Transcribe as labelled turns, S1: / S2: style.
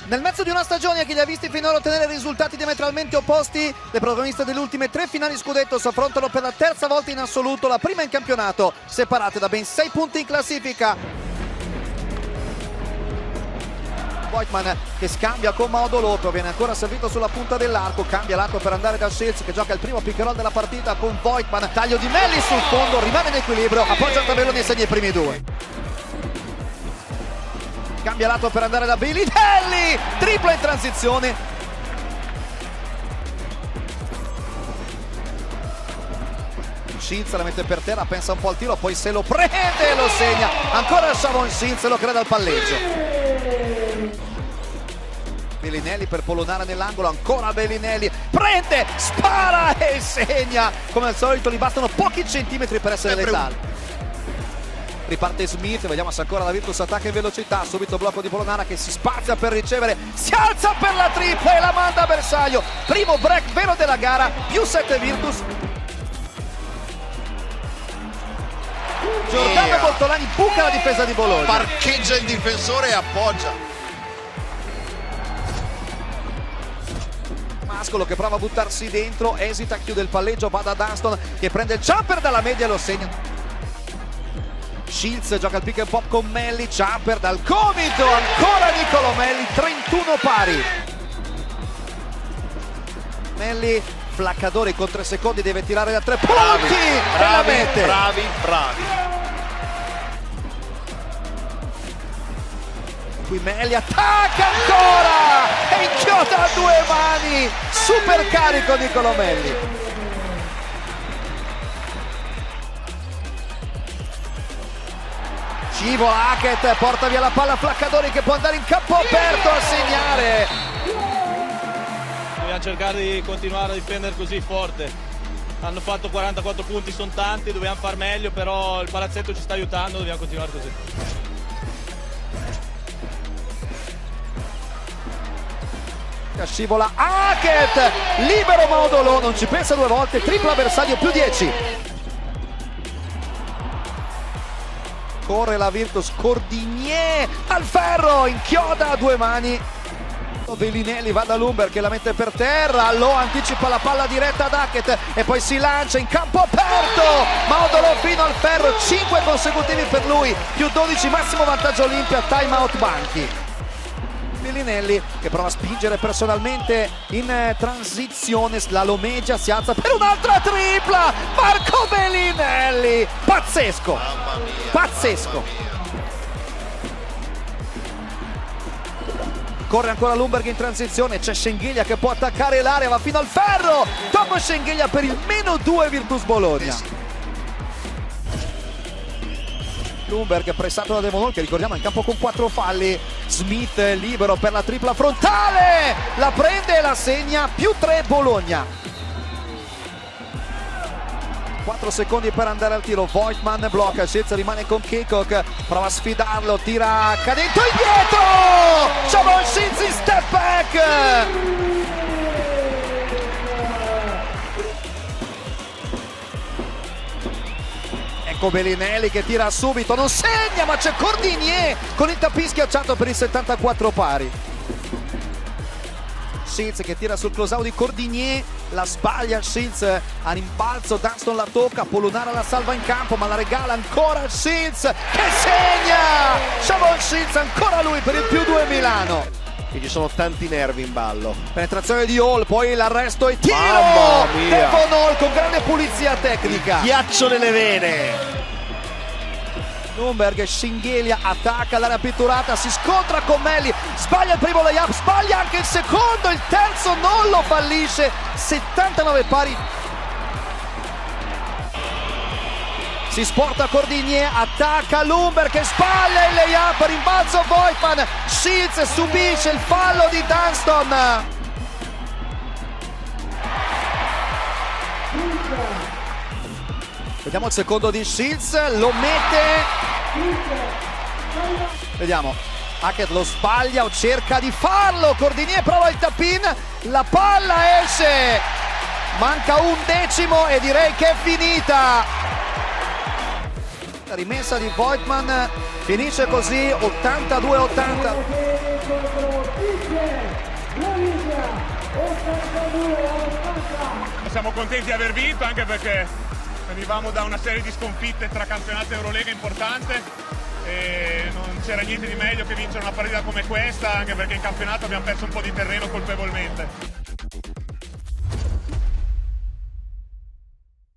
S1: Nel mezzo di una stagione che li ha visti finora ottenere risultati diametralmente opposti, le protagoniste delle ultime 3 finali scudetto si affrontano per la terza volta in assoluto, la prima in campionato, separate da ben 6 punti in classifica. Voigtman che scambia con Maodolo, viene ancora servito sulla punta dell'arco, cambia l'arco per andare da Shields che gioca il primo pick and roll della partita con Voigtman, taglio di Melli sul fondo, rimane in equilibrio, appoggia il tabellone e segna i primi 2. Cambia lato per andare da Bellinelli, tripla in transizione. Shields la mette per terra, pensa un po' al tiro, poi se lo prende e lo segna. Ancora Shavon Shields lo crede al palleggio. Bellinelli per Polonara nell'angolo, ancora Bellinelli, prende, spara e segna. Come al solito gli bastano pochi centimetri per essere letale. Riparte Smith, vediamo se ancora la Virtus attacca in velocità, subito blocco di Polonara che si spazia per ricevere, si alza per la tripla e la manda a bersaglio. Primo break vero della gara, più 7 Virtus. Giordano Bortolani buca la difesa di Bologna.
S2: Parcheggia il difensore e appoggia.
S1: Mascolo che prova a buttarsi dentro, esita, chiude il palleggio, va da Dunston che prende il jumper dalla media e lo segna. Shields gioca il pick and pop con Melli, jumper dal gomito, ancora Nicolo Melli, 31 pari. Melli, flaccadore con 3 secondi, deve tirare da 3 punti e la mette.
S2: Bravi.
S1: Qui Melli attacca ancora e inchioda a 2 mani, super carico Nicolo Melli. Scivola Hackett, porta via la palla a Flaccadori che può andare in campo aperto a segnare.
S3: Dobbiamo cercare di continuare a difendere così forte. Hanno fatto 44 punti, sono tanti, dobbiamo far meglio, però il palazzetto ci sta aiutando, dobbiamo continuare così.
S1: Scivola Hackett, libero Maodolo, non ci pensa 2 volte, tripla bersaglio, più 10. Corre la Virtus, Cordinier al ferro, inchioda a 2 mani. Bellinelli va da Lumber che la mette per terra, lo anticipa la palla diretta ad Hackett e poi si lancia in campo aperto. Maodolo fino al ferro, 5 consecutivi per lui, più 12, massimo vantaggio Olimpia, time out banchi. Bellinelli che prova a spingere personalmente in transizione, slalomeggia, si alza per un'altra tripla. Marco Bellinelli, pazzesco, pazzesco. Corre ancora Lumberg in transizione, c'è Schengelia che può attaccare l'area, va fino al ferro. Dopo Schengelia per il -2 Virtus Bologna. Lumberg pressato da Devon Hall che ricordiamo è in campo con 4 falli. Smith libero per la tripla frontale, la prende e la segna, più 3 Bologna. 4 secondi per andare al tiro, Voigtman blocca, Shields rimane con Kekok, prova a sfidarlo, tira cadendo indietro, Shavon Shields in step back. Bellinelli che tira subito, non segna ma c'è Cordinier con il tappin schiacciato per il 74 pari. Shields che tira sul close out di Cordinier, la sbaglia Shields a rimbalzo, Dunston la tocca, Polonara la salva in campo ma la regala ancora Shields che segna. Shavon Shields ancora lui per il +2 Milano.
S2: Qui ci sono tanti nervi in ballo.
S1: Penetrazione di Hall, poi l'arresto e tiro.
S2: Mamma mia.
S1: Devon Hall con grande pulizia tecnica.
S2: Ghiaccio nelle vene.
S1: Lumberg, Schengelia attacca l'area pitturata, si scontra con Melli, sbaglia il primo layup, sbaglia anche il secondo, il terzo non lo fallisce, 79 pari. Si sporta Cordinier, attacca Lumberg che sbaglia il layup, rimbalzo Voigtman, Shields subisce il fallo di Dunston. Vediamo il secondo di Shields, lo mette. Vediamo, Hackett lo sbaglia o cerca di farlo, Cordinier prova il tap-in, la palla esce, manca 1/10 e direi che è finita. La rimessa di Voigtman finisce così, 82-80.
S4: Siamo contenti di aver vinto, anche perché venivamo da una serie di sconfitte tra campionato e Eurolega importante e non c'era niente di meglio che vincere una partita come questa, anche perché in campionato abbiamo perso un po' di terreno colpevolmente.